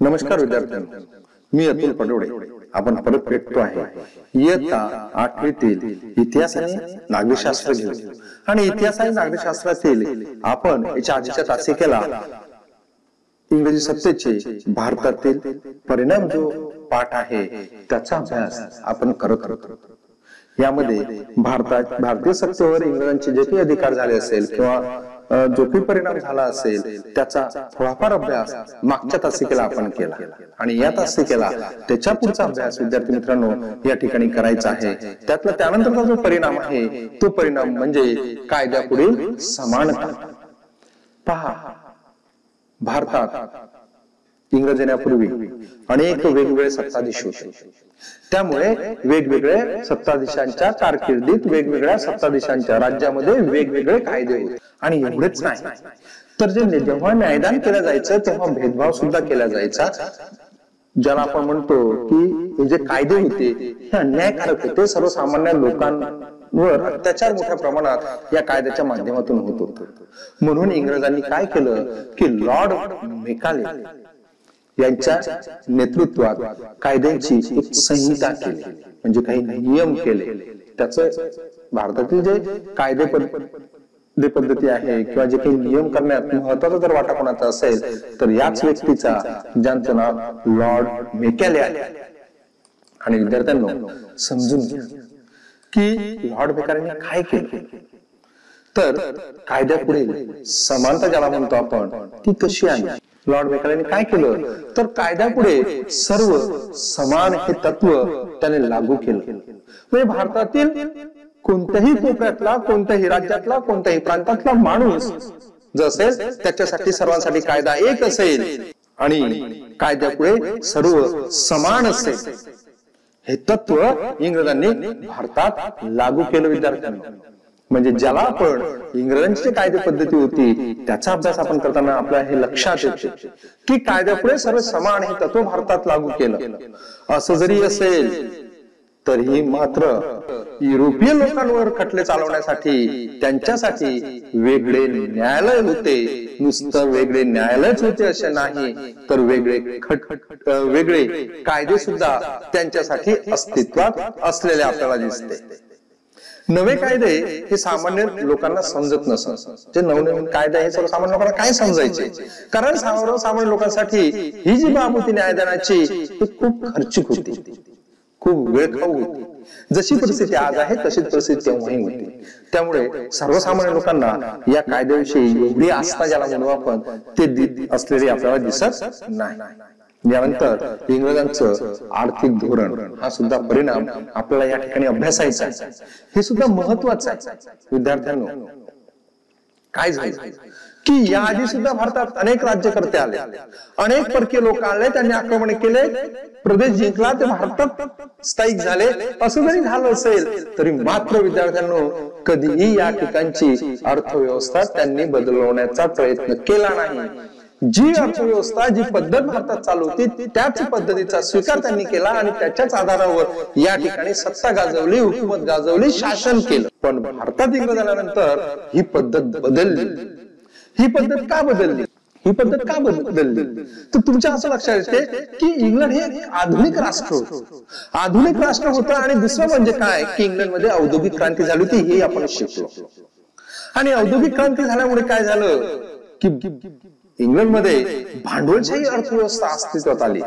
नमस्कार विद्यार्थ्यांनो, मी अतुल पडोळे. आपण परत भेटतो आहे. इयत्ता 8वीतील इतिहास आणि नागरिकशास्त्र घेऊ. आणि इतिहास आणि नागरिकशास्त्रातील आपण याच्या आधीच्या तासिकेला इंग्रजी सत्तेचे भारतातील परिणाम जो पाठ आहे त्याचा अभ्यास आपण करत होतो. यामध्ये भारतीय सत्तेवर इंग्रजांचे जे काही अधिकार झाले असेल किंवा जो काही परिणाम झाला असेल त्याचा थोडाफार अभ्यास मागच्या तासिकेला आपण केला. आणि या तासिकेला त्याच्या पुढचा अभ्यास विद्यार्थी मित्रांनो या ठिकाणी करायचा आहे. त्यानंतरचा जो परिणाम आहे तो परिणाम म्हणजे कायद्यापुढील समानता. पहा, भारतात इंग्रज येण्यापूर्वी अनेक वेगवेगळे सत्ताधीश होते. त्यामुळे वेगवेगळ्या सत्ताधीशांच्या कारकिर्दीत वेगवेगळ्या सत्ताधीशांच्या राज्यामध्ये वेगवेगळे कायदे होते. आणि एवढेच नाही तर जेव्हा न्यायदान केलं जायचं तेव्हा भेदभाव सुद्धा केला जायचा. ज्याला आपण म्हणतो की हे जे कायदे होते हे अन्यायकारक होते. सर्वसामान्य लोकांवर अत्याचार मोठ्या प्रमाणात या कायद्याच्या माध्यमातून होत होते. म्हणून इंग्रजांनी काय केलं की लॉर्ड मेकाले यांच्या नेतृत्वात कायद्यांची एक संहिता केली, म्हणजे काही नियम केले. त्याचं भारतातील जे कायदे पद्धती आहे किंवा जे काही नियम करण्यात महत्वाचा जर वाटा कोणाचा असेल तर याच व्यक्तीचा, ज्यांचं नाव लॉर्ड मेकॅले आहे. आणि विद्यार्थ्यांनो समजून घ्या की लॉर्ड मेकॅलेने काय केलं. तर कायद्यापुढे समानता ज्याला म्हणतो आपण ती कशी आहे. लॉर्ड मेकॅलेने काय केलं तर कायद्यापुढे सर्व समान हे तत्व त्याने लागू केलं. म्हणजे भारतातील कोणत्याही कोपऱ्यातला, कोणत्याही राज्यातला, कोणत्याही प्रांतातला माणूस जो असेल त्याच्यासाठी सर्वांसाठी कायदा एक असेल आणि कायद्यापुढे सर्व समान असेल हे तत्व इंग्रजांनी भारतात लागू केलं. विद्यार्थ्यांना म्हणजे ज्याला आपण इंग्रजांची कायदे पद्धती होती त्याचा अभ्यास आपण करताना आपल्या हे लक्षात येते की कायद्यापुढे सर्व समान हे तत्व भारतात लागू केलं. असं जरी असेल तरीही मात्र युरोपीय लोकांवर खटले चालवण्यासाठी त्यांच्यासाठी वेगळे न्यायालय होते. नुसतं वेगळे न्यायालयच होते असे नाही तर वेगळे कायदे सुद्धा त्यांच्यासाठी अस्तित्वात असलेले आपल्याला दिसते. नवे कायदे हे सामान्य लोकांना समजत नसत. जे नवनवीन कायदे हे सर्वसामान्य लोकांना काय समजायचे, कारण सर्वसामान्य लोकांसाठी ही जी बाब होती न्यायदानाची ती खूप खर्चिक होती, खूप वेळखाऊ होती. जशी परिस्थिती आज आहे तशीच परिस्थिती तेव्हाही होती. त्यामुळे सर्वसामान्य लोकांना या कायद्याविषयी एवढी आस्था ज्याला म्हणू आपण ते असलेली आपल्याला दिसत नाही. यानंतर इंग्रजांचं आर्थिक धोरण हा सुद्धा परिणाम आपल्याला या ठिकाणी अभ्यासायचा आहे. हे सुद्धा महत्वाचं आहे. विद्यार्थ्यांनो काय झालं की याआधी सुद्धा भारतात अनेक राज्यकर्ते आले, अनेक परकीय लोक आले, त्यांनी आक्रमण केले, प्रदेश जिंकला, ते भारतात स्थायिक झाले. असं जरी झालं असेल तरी मात्र विद्यार्थ्यांनो कधीही या ठिकाणची अर्थव्यवस्था त्यांनी बदलवण्याचा प्रयत्न केला नाही. जी अर्थव्यवस्था, जी पद्धत भारतात चालू होती त्याच पद्धतीचा स्वीकार त्यांनी केला आणि त्याच्याच आधारावर या ठिकाणी सत्ता गाजवली, हुकूमत गाजवली, शासन केलं. पण भारतात इंग्रज आल्यानंतर ही पद्धत बदलली. ही पद्धत का बदलली? तर तुमच्या असं लक्षात येते की इंग्लंड हे एक आधुनिक राष्ट्र होतं. आधुनिक राष्ट्र होतं आणि दुसरं म्हणजे काय की इंग्लंडमध्ये औद्योगिक क्रांती झाली होती हे आपण शिकलो. आणि औद्योगिक क्रांती झाल्यामुळे काय झालं की इंग्लंडमध्ये भांडवलशाही अर्थव्यवस्था अस्तित्वात आली.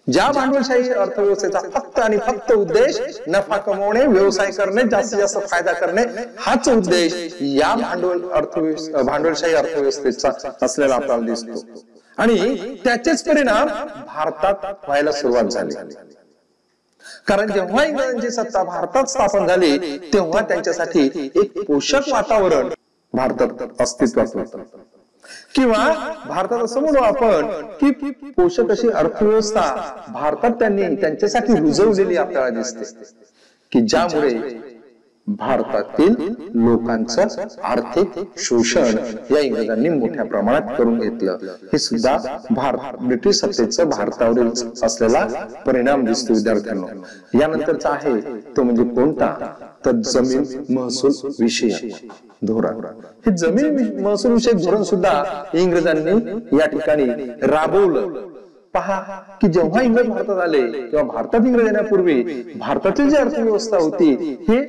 ज्या भांडवलशाही अर्थव्यवस्थेचा फक्त आणि फक्त उद्देश नफा कमवणे, व्यवसाय करणे, जास्तीत जास्त फायदा करणे हाच उद्देश या भांडवलशाही अर्थव्यवस्थेचा असलेला आपल्याला दिसतो. आणि त्याचेच परिणाम भारतात व्हायला सुरुवात झाली. कारण जेव्हा इंग्रजांची सत्ता भारतात स्थापन झाली तेव्हा त्यांच्यासाठी एक पोषक वातावरण भारतात अस्तित्वात होतं. किंवा भारतात असं म्हणू आपण की पोषक अशी अर्थव्यवस्था भारतात त्यांनी त्यांच्यासाठी रुजवलेली आपल्याला दिसते की ज्यामुळे भारतातील लोकांचं आर्थिक शोषण या इंग्रजांनी मोठ्या प्रमाणात करून घेतलं. हे सुद्धा ब्रिटिश सत्तेचं भारतावरील असलेला परिणाम दिसतो. विद्यार्थ्यांनो यानंतरचा आहे तो म्हणजे कोणता तर जमीन महसूल विषयक धोरण. हे जमीन महसूल विषयक धोरण सुद्धा इंग्रजांनी या ठिकाणी राबवलं. पहा की जेव्हा इंग्रज भारतात आले किंवा भारतात इंग्रज येण्यापूर्वी भारतातील जी अर्थव्यवस्था होती हे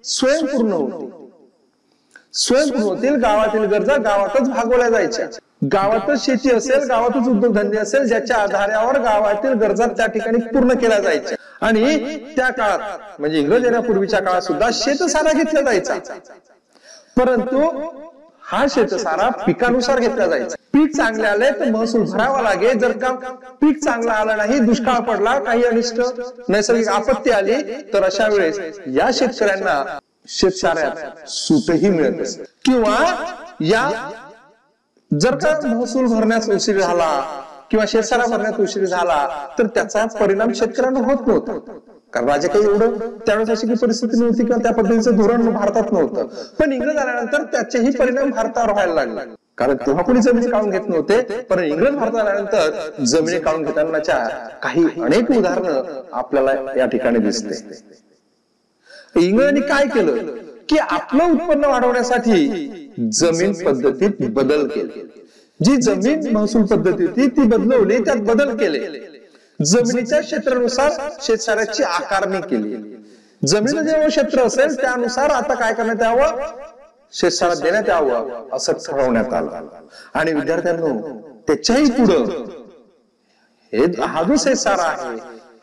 स्वयंपूर्ण होती. स्वयंपूर्ण होतील. गावातील गरजा गावातच भागवल्या जायच्या. गावातच शेती असेल, गावातच उद्योगधंदे असेल, ज्याच्या आधारावर गावातील गरजा त्या ठिकाणी पूर्ण केल्या जायच्या. आणि त्या काळात म्हणजे इंग्रज येण्यापूर्वीच्या काळात सुद्धा शेतसारा घेतला जायचा. परंतु हा शेतसारा पिकानुसार घेतला जायचा. पीक चांगले आले तर महसूल भरावा लागे. जर का पीक चांगला आला नाही, दुष्काळ पडला, काही अनिष्ट नैसर्गिक आपत्ती आली तर अशा वेळेस या शेतकऱ्यांना शेतसाऱ्यात सूटही मिळत असे. किंवा या जर का महसूल भरण्यास उशीर झाला किंवा शेतसारा भरण्यात उशीर झाला तर त्याचा परिणाम शेतकऱ्यांना होत नव्हता. कारण राजा काही एवढं त्यावेळेस अशी काही परिस्थिती नव्हती किंवा त्या पद्धतीचं धोरण भारतात नव्हतं. पण इंग्रज आल्यानंतर त्याचेही परिणाम भारतावर व्हायला लागले. कारण तेव्हा कोणी जमिनी काढून घेत नव्हते. पण इंग्रज भारतात आल्यानंतर जमिनी काढून घेतानाच्या काही अनेक उदाहरणं आपल्याला या ठिकाणी दिसते. इंग्रजांनी काय केलं की आपलं उत्पन्न वाढवण्यासाठी जमीन पद्धतीत बदल केले. जी जमीन महसूल पद्धती होती ती बदलवली, त्यात बदल केले. जमिनीच्या क्षेत्रानुसार शेतसाऱ्याची आकारणी केली. जमिनीचं जेव्हा क्षेत्र असेल त्यानुसार आता काय करण्यात यावं, शेतसारा देण्यात यावं असं ठरवण्यात आलं. आणि विद्यार्थ्यांनो त्याच्याही पुढं हा जो शेतसारा आहे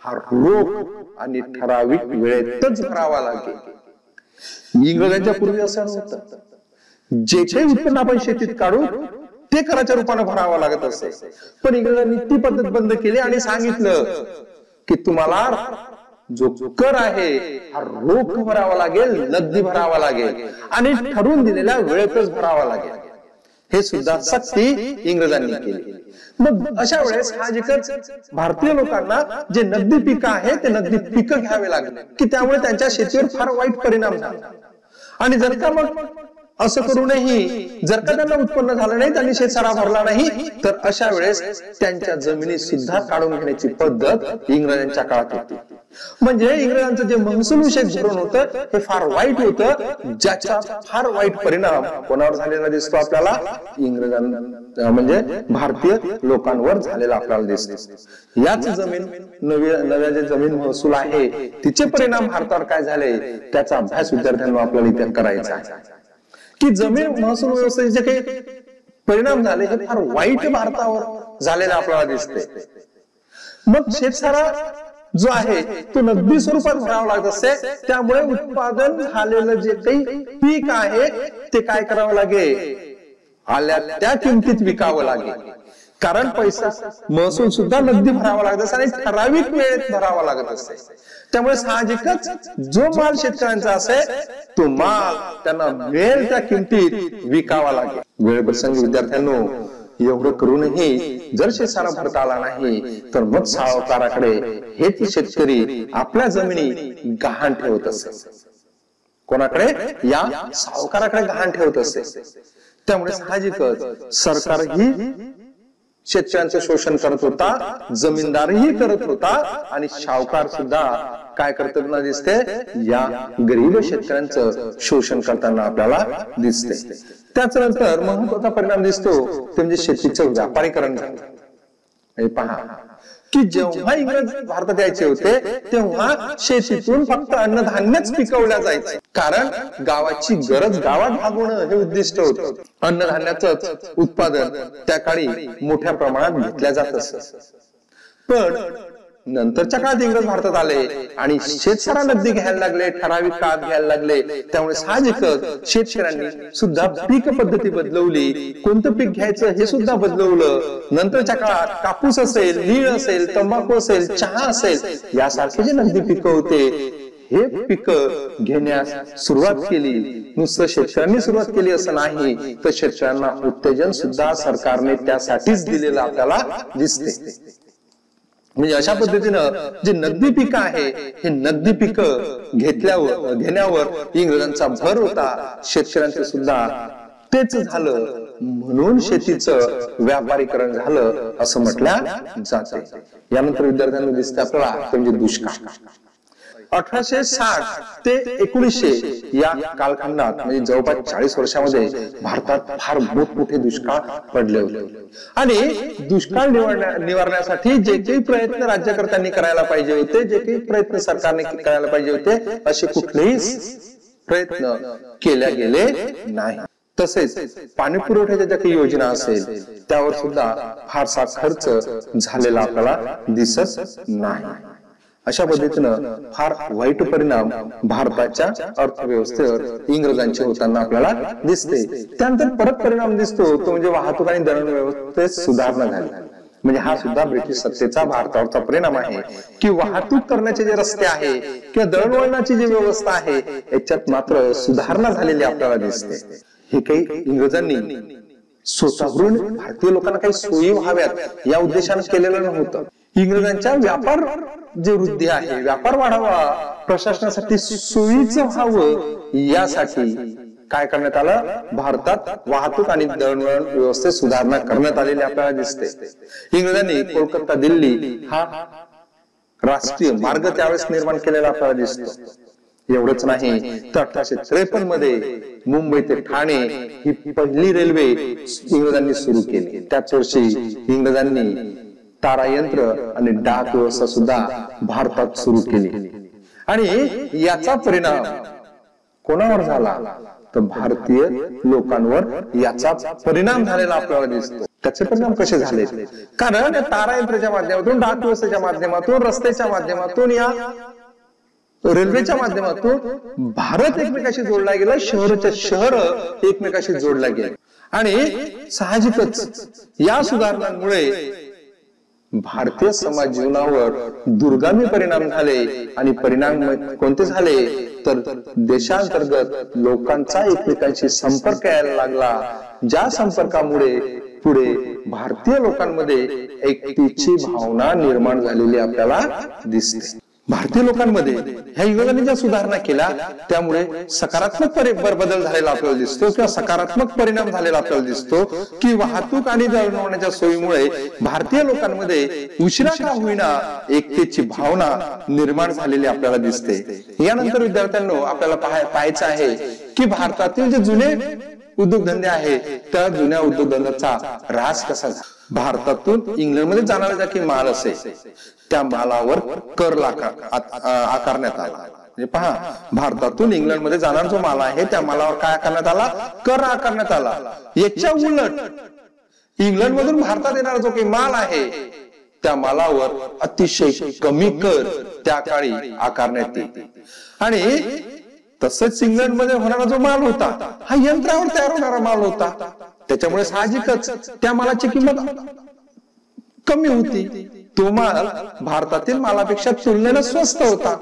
हा रोख आणि ठराविक वेळेतच भरावा लागेल. इंग्रजांच्या पूर्वी असं नव्हतं. जे काही उत्पन्न आपण शेतीत काढू ते कराच्या रूपाने भरावं लागत असे. पण इंग्रजांनी ती पद्धत बंद केली आणि सांगितलं की तुम्हाला जो कर आहे हा रोख भरावा लागेल, नगदी भरावा लागेल आणि ठरवून दिलेल्या वेळेतच भरावा लागेल. हे सुद्धा सक्ती इंग्रजांनी केली. मग अशा वेळेस साहजिकच भारतीय लोकांना जे नगदी पिकं आहे ते नगदी पिकं घ्यावे लागले की त्यामुळे त्यांच्या शेतीवर फार वाईट परिणाम झाला. आणि जर का मग असं करूनही जर का त्यांना उत्पन्न झालं नाही, त्यांनी शेतसारा भरला नाही, तर अशा वेळेस त्यांच्या जमिनी सुद्धा काढून घेण्याची पद्धत इंग्रजांच्या काळात होती. म्हणजे इंग्रजांचं जे महसूल विषयक धोरण होतं हे फार वाईट होतं, ज्याचा फार वाईट परिणाम कोणावर झालेला दिसतो आपल्याला, इंग्रजांना म्हणजे भारतीय लोकांवर झालेला आपल्याला दिसतो. याच जमीन नव्या जे जमीन महसूल आहे तिचे परिणाम भारतावर काय झाले त्याचा अभ्यास विद्यार्थ्यांना आपल्याला इथे करायचा आहे. की जमीन महसूल व्यवस्थेचे काही परिणाम झाले हे फार वाईट भारतावर झालेला आपल्याला दिसते. मग शेतसारा जो आहे तो नगदी स्वरूपात भरावा लागत असते. त्यामुळे उत्पादन झालेलं जे काही पीक आहे ते काय करावं लागेल, आल्या त्या किमतीत विकावं लागेल. कारण पैसा महसूल सुद्धा नगदी भरावा लागत असते आणि ठराविक वेळेत भरावा लागत असते. त्यामुळे साहजिकच जो माल शेतकऱ्यांचा असेल तो माल त्यांना मिळेल त्या किमतीत विकावा लागेल. वेळप्रसंगी विद्यार्थ्यांनो एवढं करूनही जर शेतसारा भरता आला नाही तर मग सावकाराकडे हेच शेतकरी आपल्या जमिनी गहाण ठेवत असे. कोणाकडे, या सावकाराकडे गहाण ठेवत असे. त्यामुळे साहजिकच सरकारही शेतकऱ्यांचं शोषण करत होता, जमीनदारही करत होता आणि सावकार सुद्धा काय करताना दिसते, या गरीब शेतकऱ्यांचं शोषण करताना आपल्याला दिसते. त्याच्यानंतर महत्वाचा परिणाम दिसतो ते म्हणजे शेतीचं व्यापारीकरण झालं. पहा की जेव्हा इंग्रज भारतात यायचे होते तेव्हा शेतीतून फक्त अन्नधान्यच पिकवल्या जायचे. कारण गावाची गरज गावात भागवणं हे उद्दिष्ट होतं. अन्नधान्याचं उत्पादन त्या काळी मोठ्या प्रमाणात घेतल्या जात असत. पण नंतरच्या काळात इंग्रज भारतात आले आणि शेतसारा नगदी घ्यायला लागले, ठराविक काळात घ्यायला लागले. त्यामुळे साहजिकच शेतकऱ्यांनी सुद्धा पीक पद्धती बदलवली. कोणतं पीक घ्यायचं हे सुद्धा बदलवलं. नंतरच्या काळात कापूस असेल, नीळ असेल, तंबाखू असेल, चहा असेल यासारखे जे नगदी पिकं होते हे पिकं घेण्यास सुरुवात केली. नुसतं शेतकऱ्यांनी सुरुवात केली असं नाही, तर शेतकऱ्यांना उत्तेजन सुद्धा सरकारने त्यासाठीच दिलेलं आपल्याला दिसते. म्हणजे अशा पद्धतीनं जे नगदी पिकं आहे हे नगदी पिकं घेण्यावर इंग्रजांचा भर होता. शेतकऱ्यांचं सुद्धा तेच झालं म्हणून शेतीचं व्यापारीकरण झालं असं म्हटलं जाते. यानंतर विद्यार्थ्यांना दिसते आपल्याला म्हणजे दुष्काळ. 1860 ते 1900 या कालखंडात म्हणजे जवळपास 40 वर्षामध्ये भारतात फार मोठमोठे दुष्काळ पडले होते आणि दुष्काळ निवारण्यासाठी जे काही प्रयत्न राज्यकर्त्यांनी करायला पाहिजे होते, जे काही प्रयत्न सरकारने करायला पाहिजे होते, असे कुठलेही प्रयत्न केल्या गेले नाही. तसेच पाणी पुरवठ्याच्या ज्या काही योजना असेल त्यावर सुद्धा फारसा खर्च झालेला आपल्याला दिसत नाही. अशा पद्धतीनं फार वाईट परिणाम भारताच्या अर्थव्यवस्थेवर इंग्रजांचे होताना आपल्याला दिसते. त्यानंतर परत परिणाम दिसतो तो म्हणजे वाहतूक आणि दळण व्यवस्थेत सुधारणा झाली. म्हणजे हा सुद्धा ब्रिटिश सत्तेचा भारतावरचा परिणाम आहे की वाहतूक करण्याचे जे रस्ते आहे किंवा दळणवळणाची जी व्यवस्था आहे याच्यात मात्र सुधारणा झालेली आपल्याला दिसते. हे काही इंग्रजांनी स्वतःहून भारतीय लोकांना काही सोयी व्हाव्यात या उद्देशाने केलेलं नव्हतं. इंग्रजांच्या व्यापार जे वृद्धी आहे, व्यापार वाढावा, प्रशासनासाठी सोयीचं व्हावं यासाठी काय करण्यात आलं, भारतात वाहतूक आणि दळणवळण व्यवस्थेत सुधारणा करण्यात आलेली आपल्याला दिसते. इंग्रजांनी कोलकाता दिल्ली हा राष्ट्रीय मार्ग त्यावेळेस निर्माण केलेला आपल्याला दिसतो. एवढंच नाही तर 1853 मध्ये मुंबई ते ठाणे ही पहिली रेल्वे इंग्रजांनी सुरू केली. त्याच वर्षी इंग्रजांनी तारायंत्र आणि डाक व्यवस्था सुद्धा भारतात सुरू केली आणि याचा परिणाम कोणावर झाला तर भारतीय लोकांवर याचा परिणाम झालेला आपल्याला दिसतो. त्याचे परिणाम कसे झाले, कारण तारायंत्राच्या माध्यमातून, डाक व्यवस्थेच्या माध्यमातून, रस्त्याच्या माध्यमातून, या रेल्वेच्या माध्यमातून भारत एकमेकाशी जोडला गेला, शहराच्या शहर एकमेकाशी जोडला गेले आणि साहजिकच या सुधारणांमुळे भारतीय समाज जीवनावर दुर्गामी परिणाम झाले आणि परिणाम कोणते झाले तर देशांतर्गत लोकांचा एकमेकांशी संपर्क यायला लागला, ज्या संपर्कामुळे पुढे भारतीय लोकांमध्ये एकतेची भावना निर्माण झालेली आपल्याला दिसते. भारतीय लोकांमध्ये ह्या इंग्रजांनी ज्या सुधारणा केल्या त्यामुळे सकारात्मक बदल झालेला आपल्याला दिसतो किंवा सकारात्मक परिणाम झालेला आपल्याला दिसतो की वाहतूक आणि दळणवळणाच्या सोयीमुळे भारतीय लोकांमध्ये उशिरा का होईना एकतेची भावना निर्माण झालेली आपल्याला दिसते. यानंतर विद्यार्थ्यांनो आपल्याला पाहायचं आहे की भारतातील जे जुने उद्योगधंदे आहेत त्या जुन्या उद्योगधंद्याचा ऱ्हास कसा झाला. भारतातून इंग्लंडमध्ये जाणारा ज्या काही माल असेल त्या मालावर कर आकारण्यात आला. म्हणजे पहा, भारतातून इंग्लंडमध्ये जाणारा जो माल आहे त्या मालावर काय करण्यात आला, कर आकारण्यात आला. याच्या उलट इंग्लंडमधून भारतात येणारा जो काही माल आहे त्या मालावर अतिशय कमी कर त्या काळी आकारण्यात येते. आणि तसंच इंग्लंडमध्ये होणारा जो माल होता हा यंत्रावर तयार होणारा माल होता, त्याच्यामुळे साहजिकच त्या मालाची किंमत कमी होती. तो माल भारतातील मालापेक्षा तुलनेने स्वस्त होता.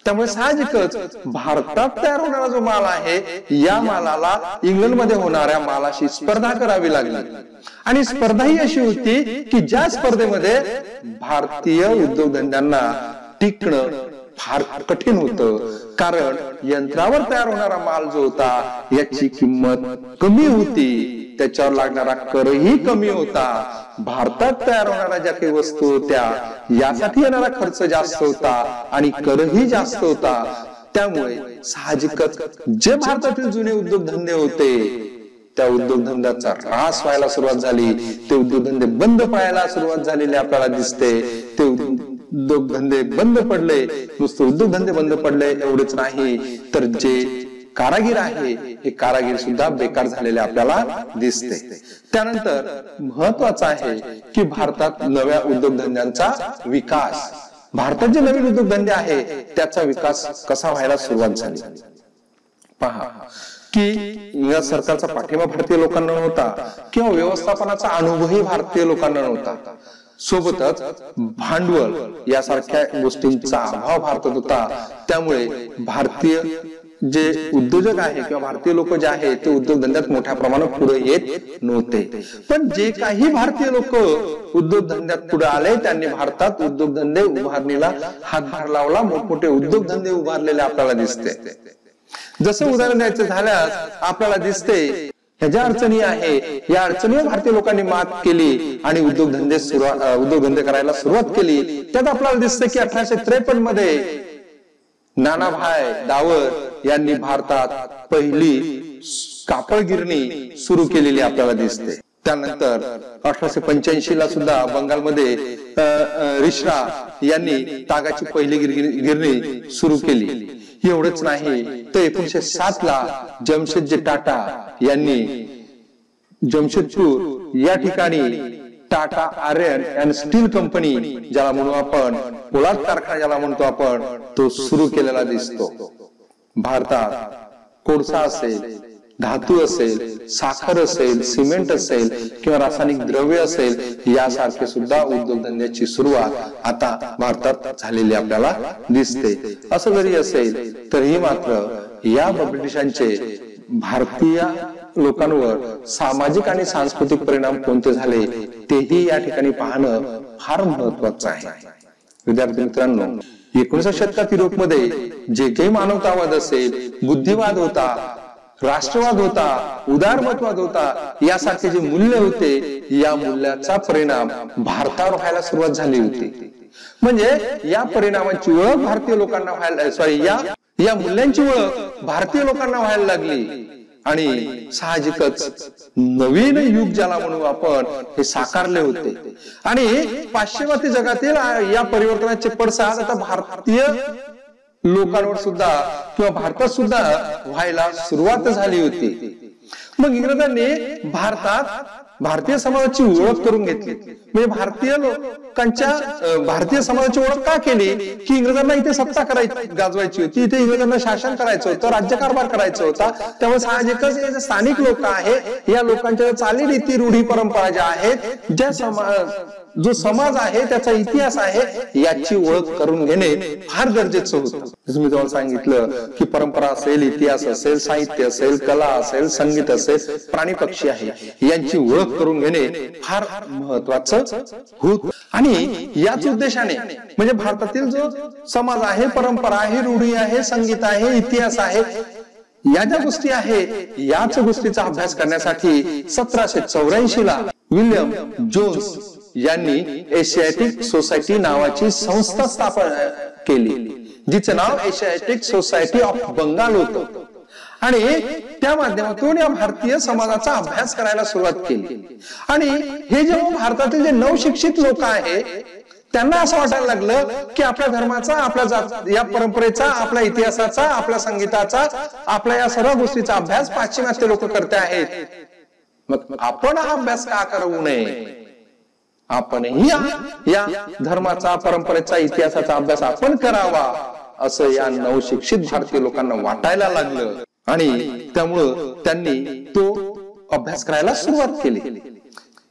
त्यामुळे साहजिकच भारतात तयार होणारा जो माल आहे या मालाला इंग्लंडमध्ये होणाऱ्या मालाशी स्पर्धा करावी लागली आणि स्पर्धा ही अशी होती की ज्या स्पर्धेमध्ये भारतीय उद्योगधंद्यांना टिकणं फार कठीण होतं, कारण यंत्रावर तयार होणारा माल जो होता याची किंमत कमी होती, त्याच्यावर लागणारा करही कमी होता. भारतात तयार होणाऱ्या ज्या काही वस्तू होत्या यासाठी येणारा खर्च जास्त होता आणि करही जास्त होता. त्यामुळे साहजिकच जे भारतातील जुने उद्योगधंदे होते त्या उद्योगधंद्याचा ऱ्हास व्हायला सुरुवात झाली. ते उद्योगधंदे बंद पडायला सुरुवात झालेली आपल्याला दिसते. ते उद्योगधंदे बंद पडले. नुसते उद्योगधंदे बंद पडले एवढेच नाही तर जे कारागीर आहे हे कारागीर सुद्धा बेकार झालेले आपल्याला दिसते. त्यानंतर महत्वाचं आहे की भारतात नव्या उद्योगधंद्यांचा विकास, भारतात जे नवीन उद्योगधंदे आहे त्याचा विकास कसा व्हायला सुरुवात झाली. पहा की इंग्रज सरकारचा पाठिंबा भारतीय लोकांना नव्हता किंवा व्यवस्थापनाचा अनुभवही भारतीय लोकांना नव्हता. सोबतच भांडवल यासारख्या गोष्टींचा अभाव भारतात होता. त्यामुळे भारतीय जे उद्योजक आहे किंवा भारतीय लोक जे आहे ते उद्योगधंद्यात मोठ्या प्रमाणात पुढे येत नव्हते. पण जे काही भारतीय लोक उद्योगधंद्यात पुढे आले त्यांनी भारतात उद्योगधंदे उभारणीला हातभार लावला. मोठमोठे उद्योगधंदे उभारलेले आपल्याला दिसते. जसं उदाहरण द्यायचं झाल्यास आपल्याला दिसते ह्या ज्या अडचणी आहे या अडचणीवर भारतीय लोकांनी मात केली आणि उद्योगधंदे करायला सुरुवात केली. त्यात आपल्याला दिसतं की 1853 मध्ये नानाभाई दावर यांनी भारतात पहिली कापड गिरणी सुरू केलेली आपल्याला दिसते. त्यानंतर 1885 ला सुद्धा बंगालमध्ये रिश्रा यांनी तागाची पहिली गिरणी सुरू केली. एवढंच नाही तर 1907 ला जमशेदजी टाटा यांनी जमशेदपूर या ठिकाणी Tata iron and still company, ज्याला म्हणू आपण पोलाद कारखाना ज्याला म्हणतो आपण, तो सुरू केलेला दिसतो. भारतात कोळसा असेल, धातू असेल, साखर असेल, सिमेंट असेल किंवा रासायनिक द्रव्य असेल, यासारखे सुद्धा उद्योगधंद्याची सुरुवात आता भारतात झालेली आपल्याला दिसते. असं जरी असेल तरीही मात्र या ब्रिटिशांचे भारतीय लोकांवर सामाजिक आणि सांस्कृतिक परिणाम कोणते झाले तेही या ठिकाणी पाहणं फार महत्वाचं आहे. विद्यार्थी मित्रांनो, 19व्या शतकात युरोपमध्ये जे काही मानवतावाद असेल, बुद्धिवाद होता, राष्ट्रवाद होता, उदारमतवाद होता, यासारखे जे मूल्य होते, या मूल्याचा परिणाम भारतावर व्हायला सुरुवात झाली होती. म्हणजे या परिणामाची ओळख भारतीय लोकांना व्हायला या मूल्यांची ओळख भारतीय लोकांना व्हायला लागली. आणि साहजिकच नवीन युग ज्याला म्हणू आपण हे साकारले होते. आणि पाश्चिमात्य जगातील या परिवर्तनाचे पडसाद आता भारतीय लोकांवर सुद्धा किंवा भारतात सुद्धा व्हायला सुरुवात झाली होती. मग इंग्रजांनी भारतात भारतीय समाजाची ओळख करून घेतली. म्हणजे भारतीय समाजाची ओळख का केली की इंग्रजांना इथे सत्ता गाजवायची होती, इथे इंग्रजांना शासन करायचं होतं, राज्यकारभार करायचा होता. त्यामुळे साहजिकच हे जे स्थानिक लोक आहे, या लोकांच्या चालीरीती, रूढी, परंपरा ज्या आहेत, जो समाज आहे, त्याचा इतिहास आहे, याची ओळख करून घेणे फार गरजेचं होतं. जसं मी तुम्हाला सांगितलं की परंपरा असेल, इतिहास असेल, साहित्य असेल, कला असेल, संगीत असेल, प्राणी पक्षी आहे, यांची ओळख करून घेणे फार महत्वाचं होत. आणि याच उद्देशाने म्हणजे भारतातील जो समाज आहे, परंपरा आहे, रूढी आहे, संगीत आहे, इतिहास आहे, या ज्या गोष्टी आहे, याच गोष्टीचा अभ्यास करण्यासाठी 1784 ला विल्यम जोन्स यांनी एशियाटिक सोसायटी नावाची संस्था स्थापन केली, जिचं नाव एशियाटिक सोसायटी ऑफ बंगाल होतं. आणि त्या माध्यमातून या भारतीय समाजाचा अभ्यास करायला सुरुवात केली. आणि हे जेव्हा भारतातील जे नवशिक्षित लोक आहे, त्यांना असं वाटायला लागलं की आपल्या धर्माचा, आपल्या या परंपरेचा, आपल्या इतिहासाचा, आपल्या संगीताचा, आपल्या या सर्व गोष्टीचा अभ्यास पाश्चिमात्य लोक करते आहेत. मग आपण हा अभ्यास का करू नये? आपणही या धर्माचा, परंपरेचा, इतिहासाचा अभ्यास आपण करावा, असं या नवशिक्षित भारतीय लोकांना वाटायला लागलं. आणि त्यामुळं त्यांनी तो अभ्यास करायला सुरुवात केली.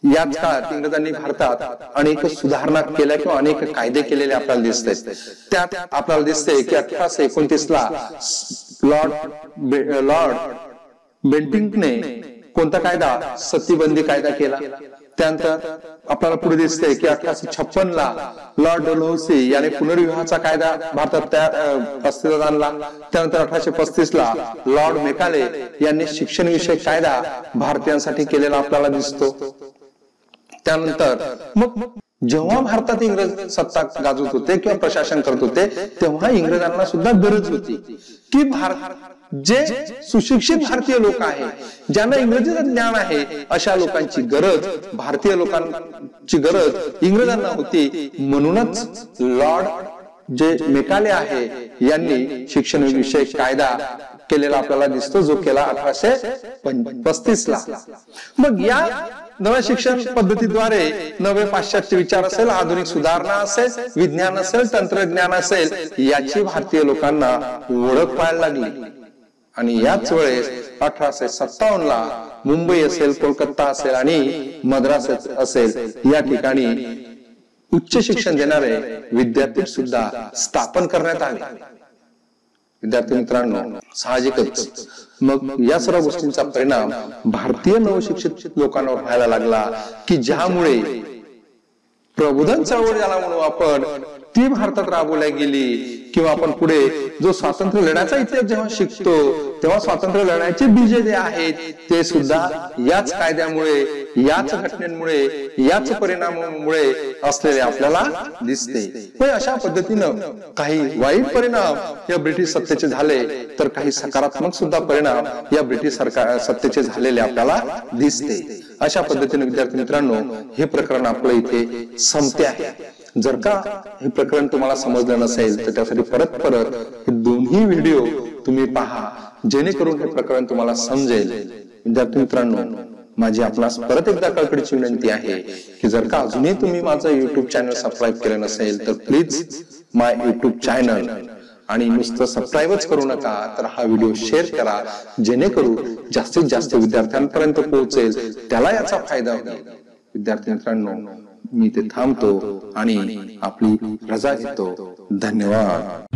याच काळात इंग्रजांनी भारतात अनेक सुधारणा केल्या किंवा अनेक कायदे केलेले आपल्याला दिसतात. त्यात आपल्याला दिसते की 1829 ला लॉर्ड बेंटिंकने कोणता कायदा? सतीबंदी कायदा केला. त्यानंतर आपल्याला पुढे दिसते की 1856 ला लॉर्ड डलहौसी याने पुनर्विवाहाचा कायदा भारतात अस्तित्वात आणला. त्यानंतर 1835 ला लॉर्ड मेकाले यांनी शिक्षण विषयक कायदा भारतीयांसाठी केलेला आपल्याला दिसतो. त्यानंतर मग जेव्हा भारतात इंग्रज सत्ता गाजवत होते किंवा प्रशासन करत होते, तेव्हा इंग्रजांना सुद्धा गरज होती की जे सुशिक्षित भारतीय लोक आहे, ज्यांना इंग्रजीचं ज्ञान आहे, अशा लोकांची गरज, भारतीय लोकांची गरज इंग्रजांना होती. म्हणूनच लॉर्ड जे मेकाले आहे यांनी शिक्षण विषयक कायदा केलेला आपल्याला दिसतो, जो केला 1835 ला. मग या नव्या शिक्षण पद्धतीद्वारे नवे पाश्चात्य विचार असेल, आधुनिक सुधारणा असेल, विज्ञान असेल, तंत्रज्ञान असेल, याची भारतीय लोकांना ओळख व्हायला लागली. आणि याच वेळेस 1857 ला मुंबई असेल, कोलकाता असेल आणि मद्रास असेल, या ठिकाणी उच्च शिक्षण देणारे विद्यापीठ सुद्धा स्थापन करण्यात आले. विद्यार्थी मित्रांनो, साहजिकच मग या सर्व गोष्टींचा परिणाम भारतीय नवशिक्षित लोकांवर व्हायला लागला की ज्यामुळे प्रबोधन चळवळ ज्याला म्हणू आपण, ती भारतात राबवल्या गेली, किंवा आपण पुढे जो स्वातंत्र्य लढ्याचा इतिहास जेव्हा शिकतो तेव्हा स्वातंत्र्य लढ्याचे बीजे जे आहेत ते सुद्धा याच कायद्यामुळे, याच घटनेमुळे, याच परिणामामुळे असलेले आपल्याला दिसते. पण अशा पद्धतीनं काही वाईट परिणाम या ब्रिटिश सत्तेचे झाले, तर काही सकारात्मक सुद्धा परिणाम या ब्रिटिश सरकार सत्तेचे झालेले आपल्याला दिसते. अशा पद्धतीने विद्यार्थी मित्रांनो हे प्रकरण आपलं इथे संपते आहे. जर का हे प्रकरण तुम्हाला समजलं नसेल तर त्यासाठी परत हे दोन्ही व्हिडिओ तुम्ही पहा, जेणेकरून हे प्रकरण तुम्हाला समजेल. विद्यार्थी मित्रांनो, माझी आपणास परत एकदा कळकळीची विनंती आहे की जर का अजूनही तुम्ही माझं युट्यूब चॅनल सबस्क्राईब केलं नसेल तर प्लीज माय युट्यूब चॅनल, आणि नुसतं सबस्क्राईबच करू नका तर हा व्हिडिओ शेअर करा, जेणेकरून जास्तीत जास्त विद्यार्थ्यांपर्यंत पोहोचेल, त्याला याचा फायदा होईल. विद्यार्थी मित्रांनो, मी ते थांबतो आणि आपली रजा घेतो. धन्यवाद.